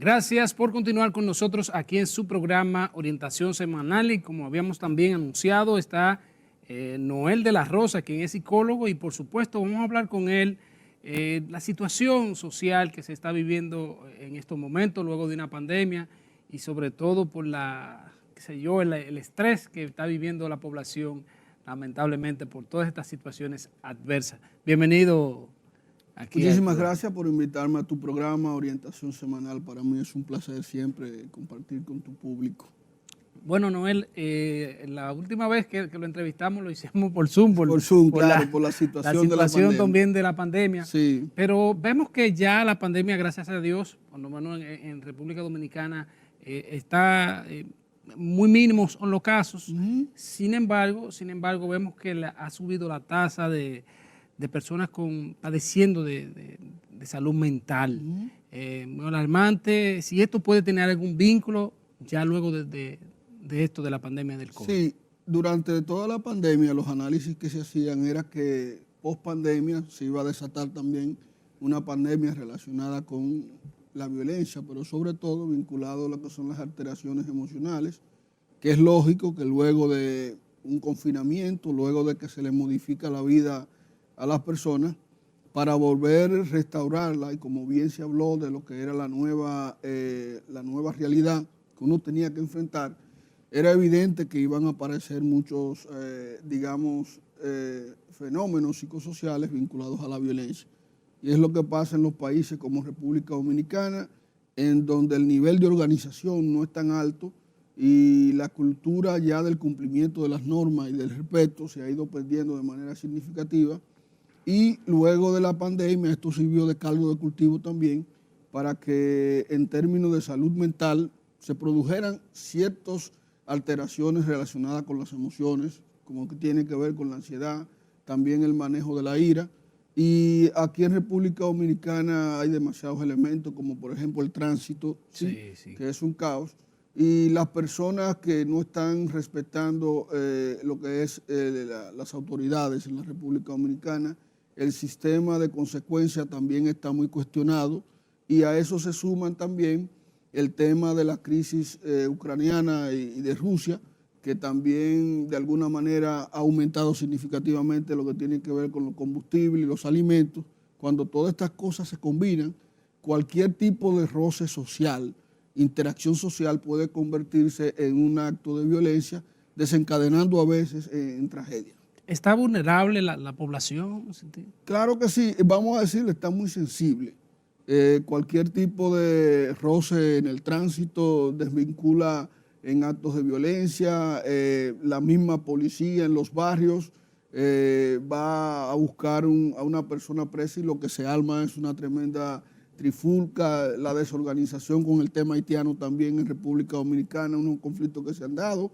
Gracias por continuar con nosotros aquí en su programa Orientación Semanal y como habíamos también anunciado está Noel de la Rosa, quien es psicólogo y por supuesto vamos a hablar con él la situación social que se está viviendo en estos momentos luego de una pandemia y sobre todo por qué sé yo, el estrés que está viviendo la población lamentablemente por todas estas situaciones adversas. Bienvenido. Muchísimas gracias por invitarme a tu programa Orientación Semanal. Para mí es un placer siempre compartir con tu público. Bueno, Noel, la última vez que lo entrevistamos lo hicimos por Zoom. Por Zoom, por claro, por la situación de la pandemia. También de la pandemia. Sí. Pero vemos que ya la pandemia, gracias a Dios, por lo menos en República Dominicana, está muy mínimos son los casos. Sin embargo, vemos que ha subido la tasa de personas padeciendo de salud mental. Muy alarmante. Si esto puede tener algún vínculo ya luego de esto de la pandemia del COVID. Sí, durante toda la pandemia los análisis que se hacían era que post pandemia se iba a desatar también una pandemia relacionada con la violencia, pero sobre todo vinculado a lo que son las alteraciones emocionales, que es lógico que luego de un confinamiento, luego de que se le modifica la vida a las personas, para volver a restaurarla, y como bien se habló de lo que era la nueva realidad que uno tenía que enfrentar, era evidente que iban a aparecer muchos, fenómenos psicosociales vinculados a la violencia. Y es lo que pasa en los países como República Dominicana, en donde el nivel de organización no es tan alto y la cultura ya del cumplimiento de las normas y del respeto se ha ido perdiendo de manera significativa. Y luego de la pandemia esto sirvió de caldo de cultivo también para que en términos de salud mental se produjeran ciertas alteraciones relacionadas con las emociones, como que tiene que ver con la ansiedad, también el manejo de la ira. Y aquí en República Dominicana hay demasiados elementos, como por ejemplo el tránsito, que es un caos. Y las personas que no están respetando lo que es las autoridades en la República Dominicana, el sistema de consecuencia también está muy cuestionado y a eso se suman también el tema de la crisis ucraniana y de Rusia, que también de alguna manera ha aumentado significativamente lo que tiene que ver con los combustibles y los alimentos. Cuando todas estas cosas se combinan, cualquier tipo de roce social, interacción social puede convertirse en un acto de violencia, desencadenando a veces en tragedia. ¿Está vulnerable la población? Claro que sí, vamos a decirle, está muy sensible. Cualquier tipo de roce en el tránsito desvincula en actos de violencia. La misma policía en los barrios va a buscar a una persona presa y lo que se arma es una tremenda trifulca. La desorganización con el tema haitiano también en República Dominicana, unos conflictos que se han dado.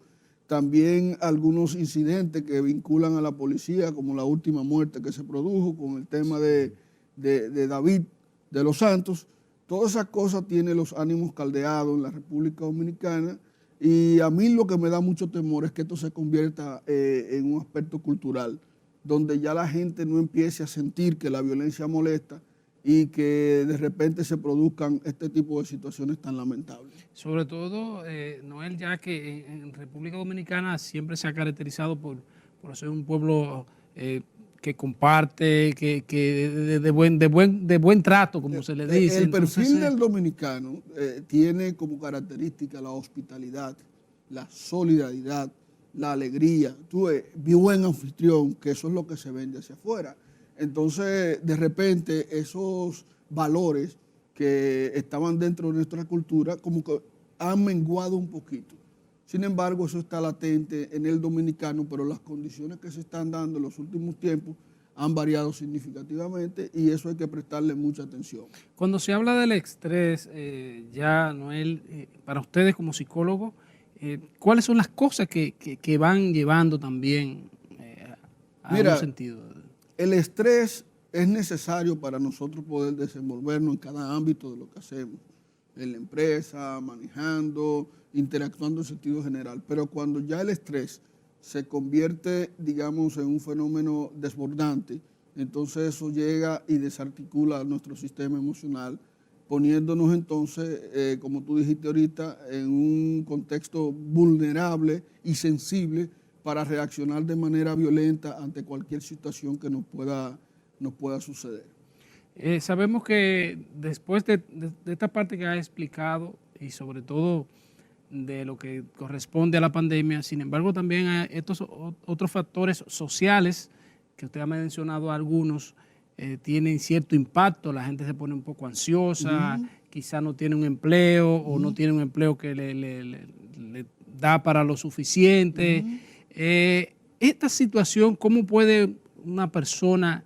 También algunos incidentes que vinculan a la policía, como la última muerte que se produjo con el tema de David de los Santos. Todas esas cosas tienen los ánimos caldeados en la República Dominicana y a mí lo que me da mucho temor es que esto se convierta en un aspecto cultural, donde ya la gente no empiece a sentir que la violencia molesta y que de repente se produzcan este tipo de situaciones tan lamentables. Sobre todo, Noel, ya que en República Dominicana siempre se ha caracterizado por ser un pueblo que comparte, que de buen trato, como se le dice. El perfil del dominicano tiene como característica la hospitalidad, la solidaridad, la alegría. Tú ves, buen anfitrión, que eso es lo que se vende hacia afuera. Entonces, de repente, esos valores que estaban dentro de nuestra cultura como que han menguado un poquito. Sin embargo, eso está latente en el dominicano, pero las condiciones que se están dando en los últimos tiempos han variado significativamente y eso hay que prestarle mucha atención. Cuando se habla del estrés, ya, Noel, para ustedes como psicólogos, ¿cuáles son las cosas que van llevando también a un sentido? El estrés es necesario para nosotros poder desenvolvernos en cada ámbito de lo que hacemos, en la empresa, manejando, interactuando en sentido general. Pero cuando ya el estrés se convierte, digamos, en un fenómeno desbordante, entonces eso llega y desarticula nuestro sistema emocional poniéndonos entonces, como tú dijiste ahorita, en un contexto vulnerable y sensible para reaccionar de manera violenta ante cualquier situación que nos pueda suceder. Sabemos que después de esta parte que ha explicado y sobre todo de lo que corresponde a la pandemia, sin embargo también hay estos otros factores sociales que usted ha mencionado algunos, tienen cierto impacto, la gente se pone un poco ansiosa, quizá no tiene un empleo o no tiene un empleo que le da para lo suficiente. Esta situación, ¿cómo puede una persona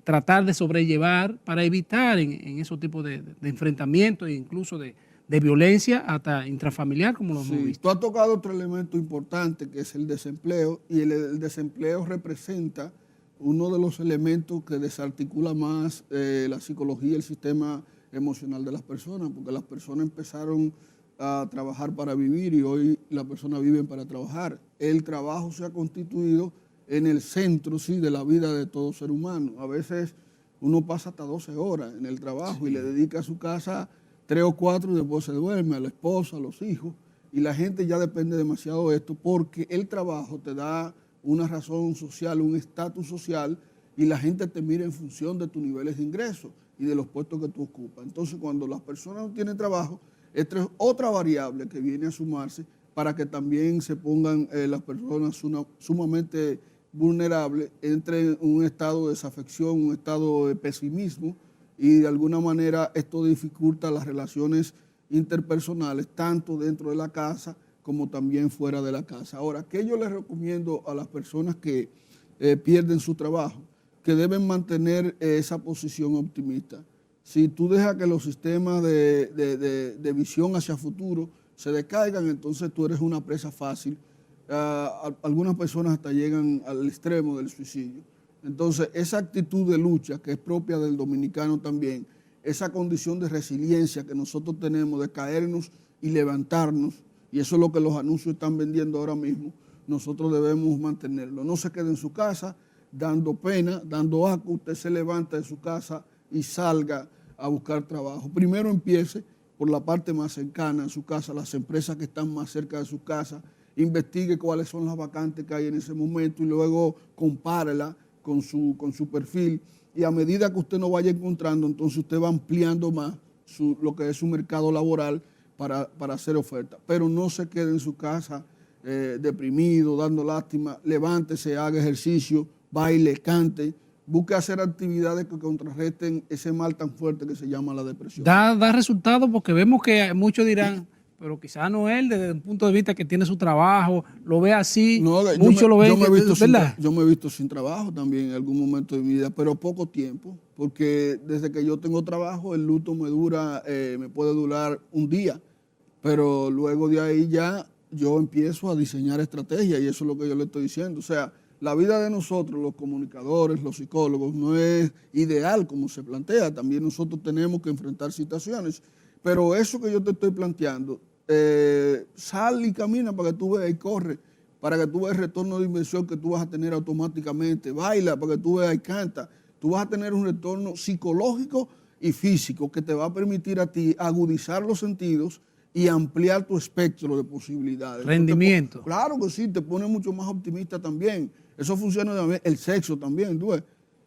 tratar de sobrellevar para evitar en esos tipos de enfrentamientos e incluso de violencia hasta intrafamiliar, como lo hemos visto? Tú has tocado otro elemento importante que es el desempleo, y el desempleo representa uno de los elementos que desarticula más la psicología y el sistema emocional de las personas, porque las personas empezaron a trabajar para vivir y hoy las personas viven para trabajar. El trabajo se ha constituido en el centro, sí, de la vida de todo ser humano. A veces uno pasa hasta 12 horas en el trabajo y le dedica a su casa 3 o 4 y después se duerme, a la esposa, a los hijos, y la gente ya depende demasiado de esto porque el trabajo te da una razón social, un estatus social, y la gente te mira en función de tus niveles de ingresos y de los puestos que tú ocupas. Entonces, cuando las personas no tienen trabajo, esta es otra variable que viene a sumarse para que también se pongan las personas sumamente vulnerables, entren en un estado de desafección, un estado de pesimismo, y de alguna manera esto dificulta las relaciones interpersonales, tanto dentro de la casa como también fuera de la casa. Ahora, ¿qué yo les recomiendo a las personas que pierden su trabajo? Que deben mantener esa posición optimista. Si tú dejas que los sistemas de visión hacia futuro se decaigan, entonces tú eres una presa fácil. Algunas personas hasta llegan al extremo del suicidio. Entonces, esa actitud de lucha que es propia del dominicano también, esa condición de resiliencia que nosotros tenemos de caernos y levantarnos, y eso es lo que los anuncios están vendiendo ahora mismo, nosotros debemos mantenerlo. No se quede en su casa dando pena, dando asco. Usted se levanta de su casa y salga a buscar trabajo. Primero empiece por la parte más cercana en su casa, las empresas que están más cerca de su casa, investigue cuáles son las vacantes que hay en ese momento y luego compárela con su perfil, y a medida que usted no vaya encontrando, entonces usted va ampliando más lo que es su mercado laboral para hacer oferta. Pero no se quede en su casa deprimido, dando lástima. Levántese, haga ejercicio, baile, cante, busque hacer actividades que contrarresten ese mal tan fuerte que se llama la depresión. Da resultados porque vemos que muchos dirán, pero quizás no él, desde un punto de vista que tiene su trabajo, lo ve así, muchos lo ven, ¿verdad? Yo me he visto sin trabajo también en algún momento de mi vida, pero poco tiempo, porque desde que yo tengo trabajo, el luto me puede durar un día, pero luego de ahí ya yo empiezo a diseñar estrategias, y eso es lo que yo le estoy diciendo. O sea, la vida de nosotros, los comunicadores, los psicólogos, no es ideal como se plantea. También nosotros tenemos que enfrentar situaciones. Pero eso que yo te estoy planteando, sal y camina para que tú veas, y corre, para que tú veas el retorno de inversión que tú vas a tener automáticamente. Baila para que tú veas y canta. Tú vas a tener un retorno psicológico y físico que te va a permitir a ti agudizar los sentidos y ampliar tu espectro de posibilidades. Rendimiento. Claro que sí, te pone mucho más optimista también. Eso funciona también, el sexo también, tú ves.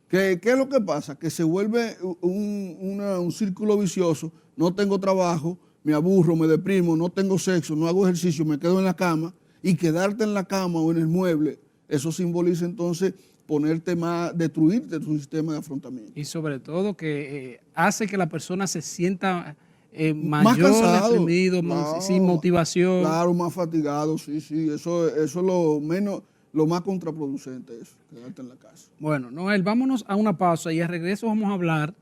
¿Qué es lo que pasa? Que se vuelve un círculo vicioso. No tengo trabajo, me aburro, me deprimo, no tengo sexo, no hago ejercicio, me quedo en la cama. Y quedarte en la cama o en el mueble, eso simboliza entonces ponerte más, destruirte tu sistema de afrontamiento. Y sobre todo que hace que la persona se sienta más cansado, deprimido, claro, sin motivación. Claro, más fatigado, sí. Eso es lo más contraproducente, eso, quedarte en la casa. Bueno, Noel, vámonos a una pausa y al regreso vamos a hablar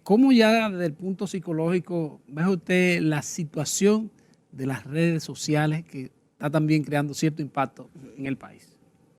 cómo ya desde el punto psicológico ve usted la situación de las redes sociales que está también creando cierto impacto en el país.